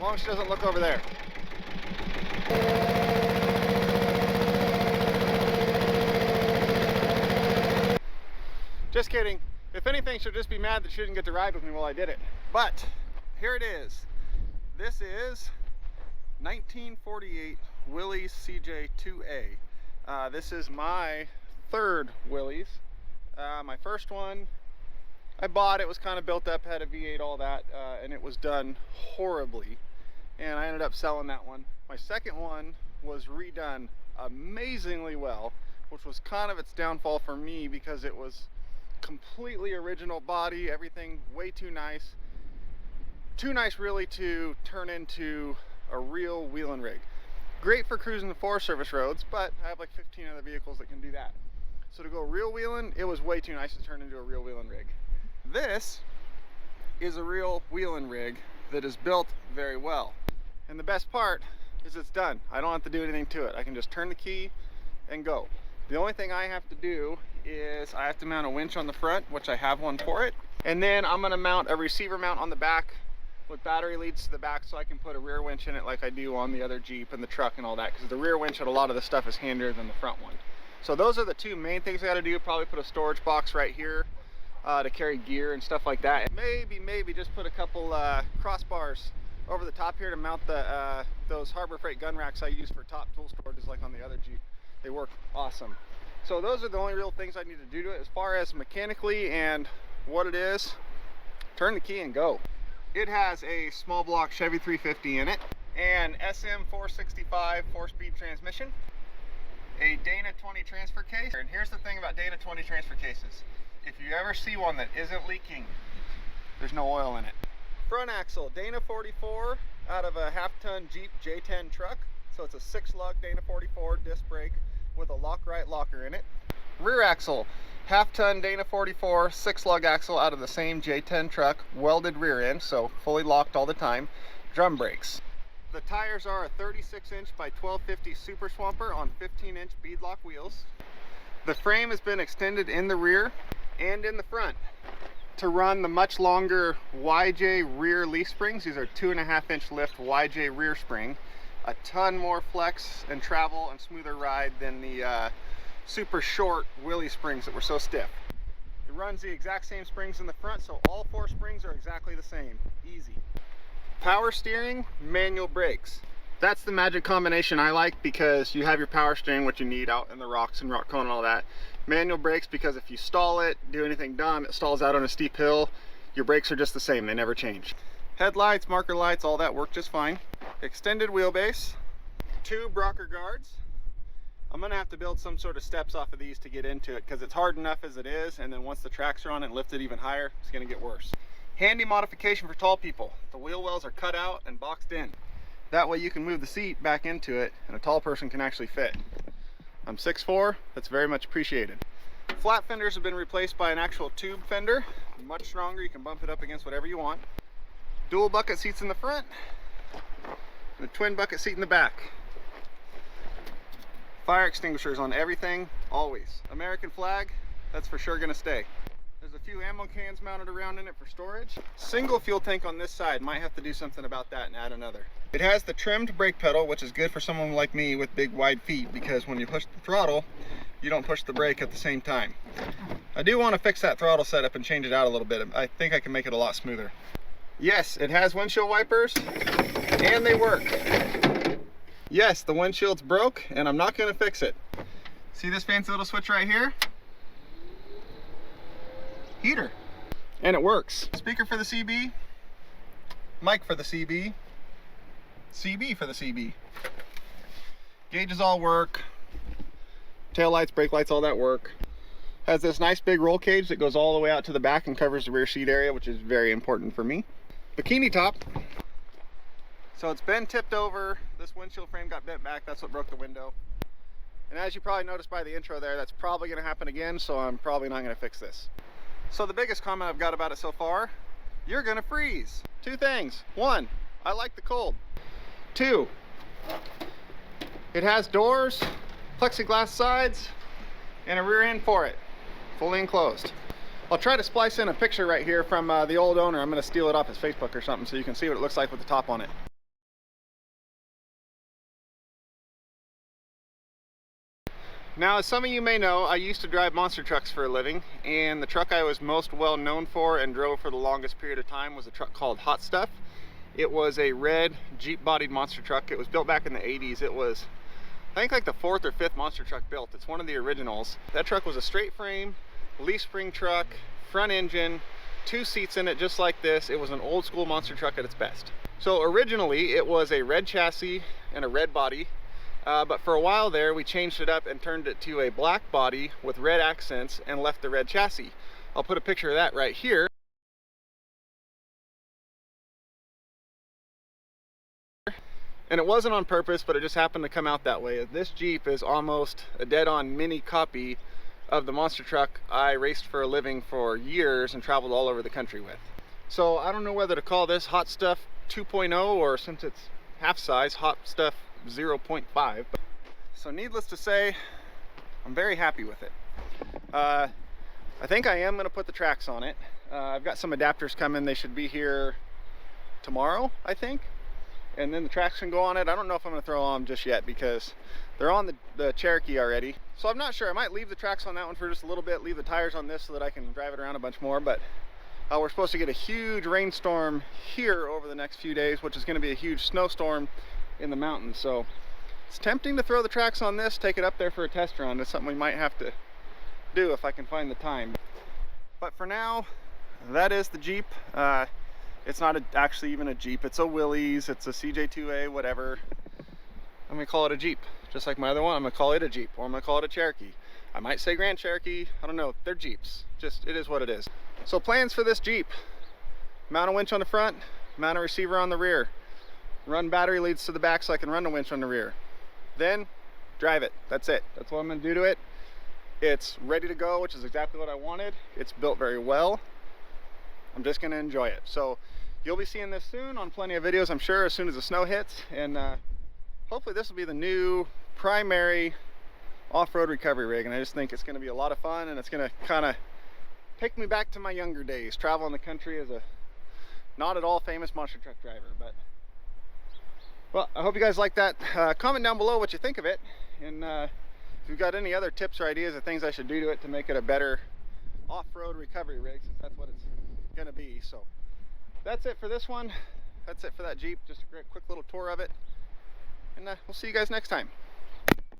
long as she doesn't look over there. Just kidding. If anything, she'll just be mad that she didn't get to ride with me while I did it. But here it is. This is 1948 Willys CJ-2A. This is my third Willys. My first one I bought, it was kind of built up, had a V-8, all that, and it was done horribly. And I ended up selling that one. My second one was redone amazingly well, which was kind of its downfall for me because it was completely original body, everything way too nice. Too nice really to turn into a real wheeling rig. Great for cruising the Forest Service roads, but I have like 15 other vehicles that can do that. So to go real wheeling, it was way too nice to turn into a real wheeling rig. This is a real wheeling rig that is built very well. And the best part is it's done. I don't have to do anything to it. I can just turn the key and go. The only thing I have to do is I have to mount a winch on the front, which I have one for it. And then I'm gonna mount a receiver mount on the back with battery leads to the back so I can put a rear winch in it like I do on the other Jeep and the truck and all that, because the rear winch on a lot of the stuff is handier than the front one. So those are the two main things I gotta do. Probably put a storage box right here to carry gear and stuff like that. And maybe just put a couple crossbars over the top here to mount the those Harbor Freight gun racks I use for top tool storages like on the other Jeep. They work awesome. So those are the only real things I need to do to it. As far as mechanically and what it is, turn the key and go. It has a small block Chevy 350 in it, and SM 465 4-speed transmission, a Dana 20 transfer case. And here's the thing about Dana 20 transfer cases. If you ever see one that isn't leaking, there's no oil in it. Front axle, Dana 44 out of a half-ton Jeep J10 truck. So it's a 6-lug Dana 44 disc brake with a lock-right locker in it. Rear axle, half-ton Dana 44 6-lug axle out of the same J10 truck, welded rear end, so fully locked all the time. Drum brakes. The tires are a 36-inch by 1250 Super Swamper on 15-inch beadlock wheels. The frame has been extended in the rear and in the front to run the much longer YJ rear leaf springs. These are 2.5-inch lift YJ rear spring. A ton more flex and travel and smoother ride than the super short Willys springs that were so stiff. It runs the exact same springs in the front, so all 4 springs are exactly the same. Easy. Power steering, manual brakes. That's the magic combination I like, because you have your power steering, what you need out in the rocks and rock cone and all that. Manual brakes, because if you stall it, do anything dumb, it stalls out on a steep hill, your brakes are just the same, they never change. Headlights, marker lights, all that work just fine. Extended wheelbase, 2 Brocker guards. I'm gonna have to build some sort of steps off of these to get into it, because it's hard enough as it is, and then once the tracks are on it and lifted even higher, it's gonna get worse. Handy modification for tall people. The wheel wells are cut out and boxed in. That way you can move the seat back into it and a tall person can actually fit. I'm 6'4", that's very much appreciated. Flat fenders have been replaced by an actual tube fender. Much stronger, you can bump it up against whatever you want. Dual bucket seats in the front, and a twin bucket seat in the back. Fire extinguishers on everything, always. American flag, that's for sure gonna stay. There's a few ammo cans mounted around in it for storage. Single fuel tank on this side, might have to do something about that and add another. It has the trimmed brake pedal, which is good for someone like me with big wide feet, because when you push the throttle, you don't push the brake at the same time. I do want to fix that throttle setup and change it out a little bit. I think I can make it a lot smoother. Yes, it has windshield wipers, and they work. Yes, the windshield's broke, and I'm not going to fix it. See this fancy little switch right here? Heater. And it works. Speaker for the CB, mic for the CB, CB for the CB. Gauges all work. Tail lights, brake lights, all that work. Has this nice big roll cage that goes all the way out to the back and covers the rear seat area, which is very important for me. Bikini top. So it's been tipped over. This windshield frame got bent back. That's what broke the window. And as you probably noticed by the intro there, that's probably going to happen again, so I'm probably not going to fix this. So the biggest comment I've got about it so far, you're going to freeze. 2 things. 1, I like the cold. 2, it has doors, plexiglass sides, and a rear end for it, fully enclosed. I'll try to splice in a picture right here from the old owner. I'm going to steal it off his Facebook or something so you can see what it looks like with the top on it. Now, as some of you may know, I used to drive monster trucks for a living, and the truck I was most well known for and drove for the longest period of time was a truck called Hot Stuff. It was a red Jeep bodied monster truck. It was built back in the 80s. It was, I think, like the 4th or 5th monster truck built. It's one of the originals. That truck was a straight frame, leaf spring truck, front engine, 2 seats in it just like this. It was an old school monster truck at its best. So originally it was a red chassis and a red body. But for a while there, we changed it up and turned it to a black body with red accents and left the red chassis. I'll put a picture of that right here. And it wasn't on purpose, but it just happened to come out that way. This Jeep is almost a dead-on mini copy of the monster truck I raced for a living for years and traveled all over the country with. So I don't know whether to call this Hot Stuff 2.0 or, since it's half size, Hot Stuff 0.5. So needless to say, I'm very happy with it. I think I am going to put the tracks on it. I've got some adapters coming. They should be here tomorrow, I think, and then the tracks can go on it. I don't know if I'm going to throw on them just yet because they're on the Cherokee already, so I'm not sure. I might leave the tracks on that one for just a little bit, leave the tires on this so that I can drive it around a bunch more. But we're supposed to get a huge rainstorm here over the next few days, which is going to be a huge snowstorm in the mountains. So it's tempting to throw the tracks on this, take it up there for a test run. It's something we might have to do if I can find the time. But for now, that is the Jeep. It's not actually even a Jeep. It's a Willys. It's a CJ-2A, whatever. I'm gonna call it a Jeep, just like my other one. I'm gonna call it a Jeep, or I'm gonna call it a Cherokee. I might say Grand Cherokee. I don't know. They're Jeeps. Just, it is what it is. So plans for this Jeep: mount a winch on the front, mount a receiver on the rear, run battery leads to the back so I can run the winch on the rear, then drive it. That's it. That's what I'm going to do to it. It's ready to go, which is exactly what I wanted. It's built very well. I'm just going to enjoy it. So you'll be seeing this soon on plenty of videos, I'm sure, as soon as the snow hits. And hopefully this will be the new primary off-road recovery rig. And I just think it's going to be a lot of fun, and it's going to kind of take me back to my younger days, traveling the country as a not at all famous monster truck driver. But well, I hope you guys like that. Comment down below what you think of it, and if you've got any other tips or ideas of things I should do to it to make it a better off-road recovery rig, since that's what it's gonna be. So that's it for this one. That's it for that Jeep. Just a quick little tour of it, and we'll see you guys next time.